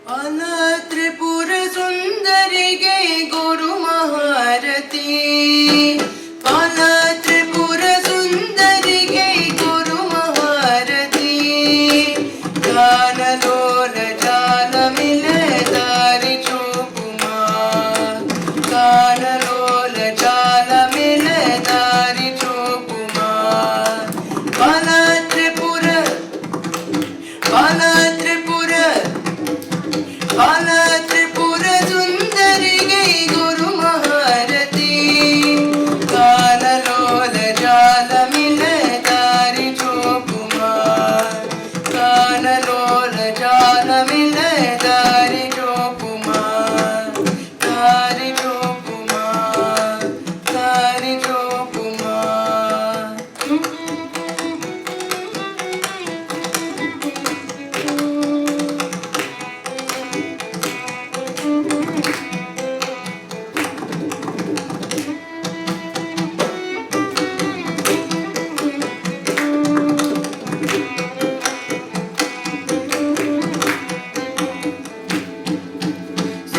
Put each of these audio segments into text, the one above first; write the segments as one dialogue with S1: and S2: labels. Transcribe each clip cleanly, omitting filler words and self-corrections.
S1: बाला त्रिपुर सुंदरिगे गुरु महारती बाला त्रिपुर सुंदरिगे गुरु महारती गानलोल जाल मिले दारि चूपुमा गानलोल जाल मिले दारि चूपुमा बाला त्रिपुर बाला त्रिपुर बाला त्रिपुर सुंदरिगे गुरु महारती गानलोल जाल मिले दारि चूपुमा गानलोल जाल मिले दारि चूपुमा दारि चूपुमा दारि चूपुमा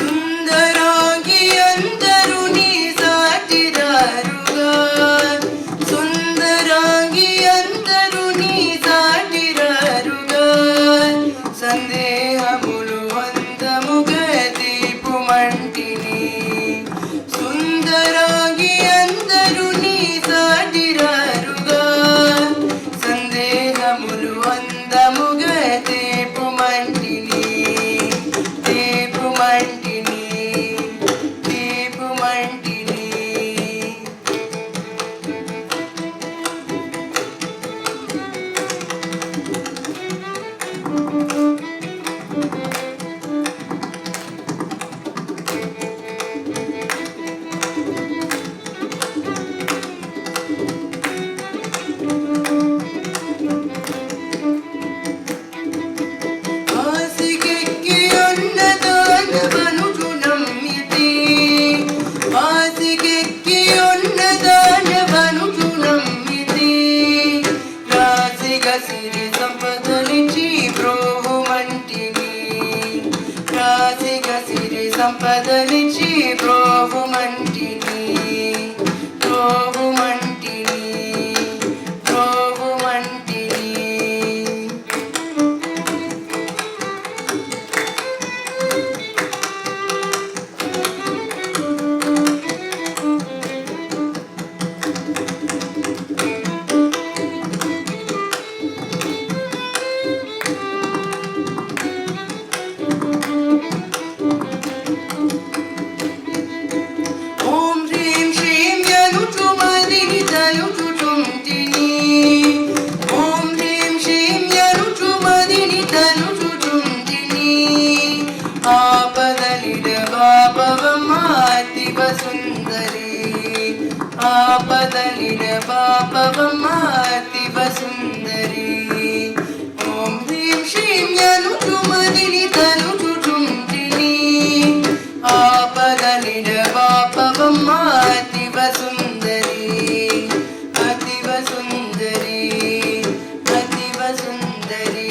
S1: సుందరాంగి అందరూ నీ సాటిరారుగా సుందరాంగి అందరూ నీ సాటిరారుగా సందేహములు అందముగా దీపుమంటిని సుందరాంగి అందరూ నీ సాటిరారుగా సందేహములు అందముగా దీపుమంటిని దీపుమంటిని దీపుమంటిని ఆసికెక్కి ఉన్నదానవనుజు నమ్మితి ఆసికెక్కి ఉన్నదానవనుజు నమ్మితి రాసిగా సిరి సంపదలిచి ప్రోహుమంటిని రాసిగా సిరి సంపదలిచి ప్రోహుమంటిని ప్రోహుమంటిని ప్రోహుమంటిని ఓం హ్రీం శ్రీం యనుచుమదిని తనుచుచుంటిని ఓం హ్రీం శ్రీం యనుచుమదిని తనుచుచుంటిని ఆపదలిడ బాపవమ్మ అతివ సుందరి ఆపదలిడ బాపవమ్మ అతివ సుందరి ఓం హ్రీం శ్రీం యనుచుమదిని తనుచుచుంటిని ఆపదలిడ బాపవమ్మ అతివ సుందరి అతివ సుందరి అతివ సుందరి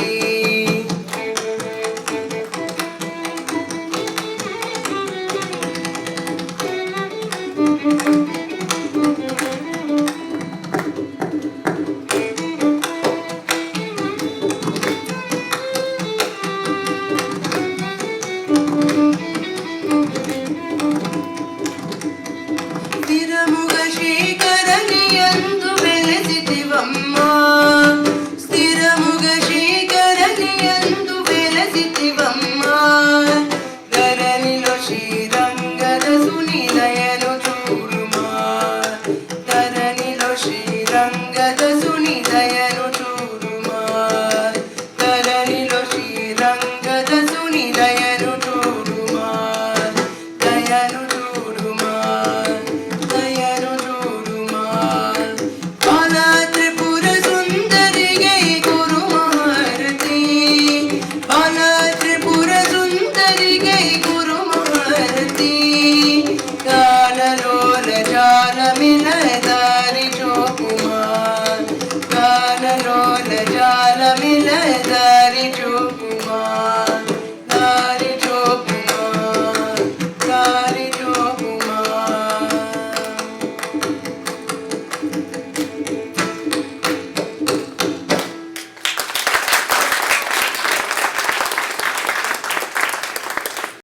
S1: స్థిరముగ శ్రీకరణియందు వెలసితివమ్మ స్థిరముగ శ్రీకరణియందు వెలసితివమ్మ ధరణిలో శ్రీరంగద సునిలయను చూడుమా ధరణిలో శ్రీరంగద సునిలయను చూడుమా ధరణిలో శ్రీరంగద సునిలయను చూడుమా దయను చూడుమా దయను చూడుమా బాలా త్రిపుర సుందరిగే గురు మహారతి బాలా త్రిపుర సుందరిగే గురు మహారతి గానలోల జాల మిల దారి చోపుమా గానలోల జాల మిల దారి చో